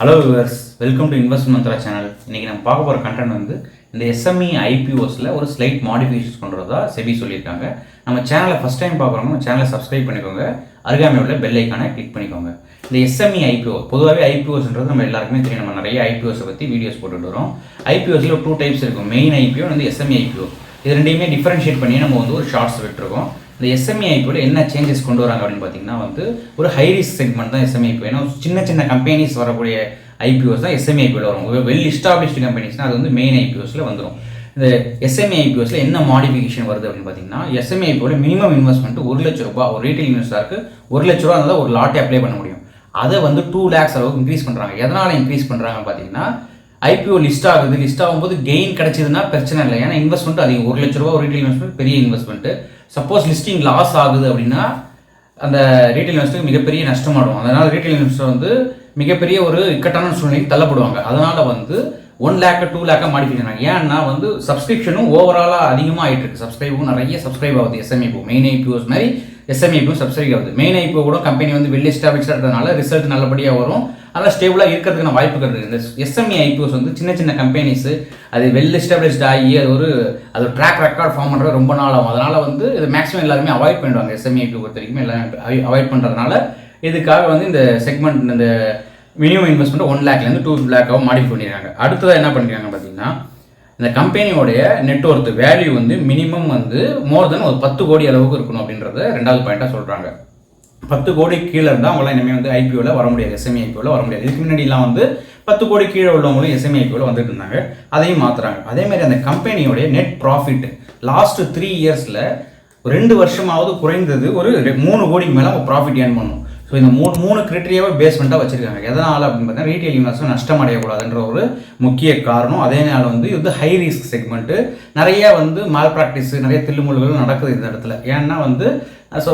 Hello viewers, welcome to invest Mantra channel. இன்றைக்கி நம்ம பார்க்க போகிற கண்டென்ட் வந்து இந்த எஸ்எம்இ ஐபிஓஸில் ஒரு ஸ்லைட் மாடிஃபிகேஷன்ஸ் பண்ணுறதா செபி சொல்லியிருக்காங்க. நம்ம சேனலை ஃபஸ்ட் டைம் பார்க்குறவங்க சேனலை சப்ஸ்கிரைப் பண்ணிக்கோங்க, அருகாமையில் உள்ள பெல் ஐக்கானை கிளிக் பண்ணிக்கோங்க. இந்த எஸ்எம்இ ஐபிஓ பொதுவாகவே ஐபிஓஸ்ன்றது நம்ம எல்லாருக்குமே தெரியும். நம்ம நிறைய ஐபிஓஸை பற்றி வீடியோஸ் போட்டுட்டு வரோம். ஐபிஓஸில் 2 டைப்ஸ் இருக்கும், மெயின் ஐபிஓ வந்து எஸ்எம்இ ஐபிஓ. இது ரெண்டையுமே டிஃபரன்ஷியேட் பண்ணி நம்ம வந்து ஒரு ஷார்ட்ஸ் விட்டுருக்கோம். இந்த எஸ்எம்இ ஐபிஓவில் என்ன சேஞ்சஸ் கொண்டு வராங்க அப்படின்னு பார்த்தீங்கன்னா வந்து ஒரு ஹை ரிஸ்க் செக்மெண்ட் தான் எஸ்எம்இ ஐபிஓ. ஏன்னா சின்ன கம்பெனிஸ் வரக்கூடிய ஐபிஓஸ் தான் எஸ்எம்இ ஐபிஓவில் வரும். வெல் எஸ்டாப்ளிஷ்டு கம்பெனிஸ்னால் அது வந்து மெயின் ஐபிஓஸில் வந்துடும். இந்த எஸ்எம்இ ஐபிஓஸில் என்ன மாடிஃபிகேஷன் வருது அப்படின்னு பார்த்தீங்கன்னா, எஸ்எம்இ ஐபிஓவில் மினிமம் இன்வெஸ்ட்மெண்ட் ₹1,00,000. ஒரு ரீட்டைல் இன்வெஸ்டருக்கு ₹1,00,000 இருந்தால் ஒரு லாட்டை அப்ளை பண்ண முடியும். அதை வந்து 2 lakhs அளவுக்கு இன்க்ரீஸ் பண்ணுறாங்க. எதனால் இன்க்ரீஸ் பண்ணுறாங்கன்னு பார்த்தீங்கன்னா, ஐபிஓ லிஸ்ட் ஆகும்போது கெயின் கிடைச்சதுன்னா பிரச்சனை இல்லை. ஏன்னா இன்வெஸ்ட்மெண்ட் அதிகம். ₹1,00,000 ஒரு ரீட்டைல் இன்வெஸ்ட்மெண்ட் பெரிய இன்வெஸ்ட்மெண்ட். சப்போஸ் லிஸ்டிங் லாஸ் ஆகுது அப்படின்னா அந்த ரீட்டைல் இன்வெஸ்டருக்கு மிகப்பெரிய நஷ்டமாடும். அதனால் ரீட்டைல் இன்வெஸ்டர் வந்து மிகப்பெரிய ஒரு இக்கட்டான சூழ்நிலைக்கு தள்ளப்படுவாங்க. அதனால் வந்து 1 lakh 2 lakh மாடிஃபை பண்ணாங்க. ஏன்னா வந்து சப்ஸ்கிரிப்ஷனும் ஓவராலாக அதிகமாக ஆகிட்டு இருக்கு. சப்ஸ்கிரைபும் நிறைய சப்ஸ்கிரைப் ஆகுது. எஸ்எம்இ மெயின் ஐபிஓஸ் மாதிரி எஸ்எம்இ சப்ஸ்கிரைப் ஆகுது. மெயின் ஐபிஓ கூட கம்பெனி வந்து வெல் எஸ்டாப்ளிஷ்டாக இருக்கிறதுனால ரிசல்ட் நல்லபடியாக வரும். அதனால் ஸ்டேபிளாக இருக்கிறதுக்கான வாய்ப்புகள் இருக்குது. இந்த எஸ்எம்இ ஐபிஓஸ் வந்து சின்ன கம்பெனிஸ் அது வெல் எஸ்டாப்ளிஷ்ட் ஆகி அது ட்ராக் ரெக்கார்ட் ஃபார்ம் பண்ணுறது ரொம்ப நாள் ஆகும். அதனால் வந்து இது மேக்ஸிமம் எல்லாருமே அவாய்ட் பண்ணிடுவாங்க. எஸ்எம்இ ஐபிஓ பொறுத்த வரைக்கும் எல்லாரும் அவாய்ட் பண்ணுறதுனால இதுக்காக வந்து இந்த செக்மெண்ட் இந்த மினிமம் இன்வெஸ்ட்மெண்ட் 1 lakhலேருந்து 2 lakh மாடிஃபை பண்ணியிருக்காங்க. அடுத்ததாக என்ன பண்ணிருக்காங்க பார்த்தீங்கன்னா, இந்த கம்பெனியோடைய நெட்ஒர்த் வேல்யூ வந்து மினிமம் வந்து மோர் தென் ஒரு 10 கோடி அளவுக்கு இருக்கணும் அப்படின்றத 2வது பாயிண்டாக சொல்கிறாங்க. 10 கோடி கீழே இருந்தால் அவங்களாம் இனிமேல் வந்து ஐபிஓவில் வர முடியாது, எஸ்எம்இ ஐபிஓவில் வர முடியாது. இதுக்கு முன்னாடிலாம் வந்து 10 கோடி கீழே உள்ளவங்களும் எஸ்எம்இ ஐபிஓவில் வந்துட்டு இருந்தாங்க. அதையும் மாற்றுறாங்க. அதேமாதிரி அந்த கம்பெனியோடைய நெட் ப்ராஃபிட் லாஸ்ட் 3 yearsல 2 வருஷமாவது குறைந்தது ஒரு 3 கோடிக்கு மேலே அவங்க ப்ராஃபிட் ஏர்ன் பண்ணணும். ஸோ இந்த மூணு கிரிட்டரியாவை பேஸ்மெண்ட்டாக வச்சிருக்காங்க. எதனால் அப்படின்னு பார்த்தீங்கன்னா, ரீட்டைல் இன்வெஸ்டர் நஷ்டம் அடையக்கூடாதுன்ற ஒரு முக்கிய காரணம். அதே நாள் வந்து இது ஹை ரிஸ்க் செக்மெண்ட்டு. நிறைய வந்து மால் ப்ராக்டிஸ், நிறைய தில்லுமுல்கள் நடக்குது இந்த இடத்துல. ஏன்னா வந்து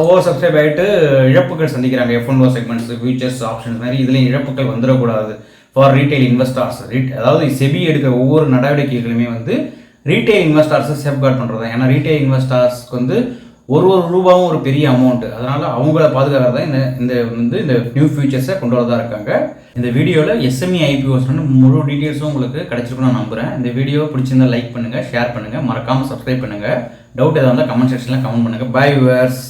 ஓவர் சப்ஸ்கிரைப் ஆகிட்டு இழப்புகள் சந்திக்கிறாங்க. F&O செக்மெண்ட்ஸ், ஃபியூச்சர்ஸ், ஆப்ஷன்ஸ் மாதிரி இதுலேயும் இழப்புகள் வந்துடக்கூடாது ஃபார் ரீட்டைல் இன்வெஸ்டர்ஸ். அதாவது செபி எடுக்கிற ஒவ்வொரு நடவடிக்கைகளுமே வந்து ரீட்டைல் இன்வெஸ்டர்ஸை சேஃப்கார்ட் பண்ணுறது தான். ஏன்னா ரீட்டைல் இன்வெஸ்டர்ஸ்க்கு வந்து ஒரு ரூபாவும் ஒரு பெரிய அமௌண்ட். அதனால் அவங்கள பாதுகாக்கிறது தான் இந்த நியூ ஃபியூச்சர்ஸை கொண்டு வரதா இருக்காங்க. இந்த வீடியோவில் எஸ்எம்இ ஐபிஓஸ் முழு டீட்டெயில்ஸும் உங்களுக்கு கிடைச்சிருக்கும் நான் நம்புகிறேன். இந்த வீடியோ பிடிச்சிருந்தா லைக் பண்ணுங்கள், ஷேர் பண்ணுங்கள், மறக்காமல் சப்ஸ்கிரைப் பண்ணுங்கள். டவுட் எதாவது இருந்தால் கமெண்ட் செக்ஷனில் கமெண்ட் பண்ணுங்கள். Bye viewers.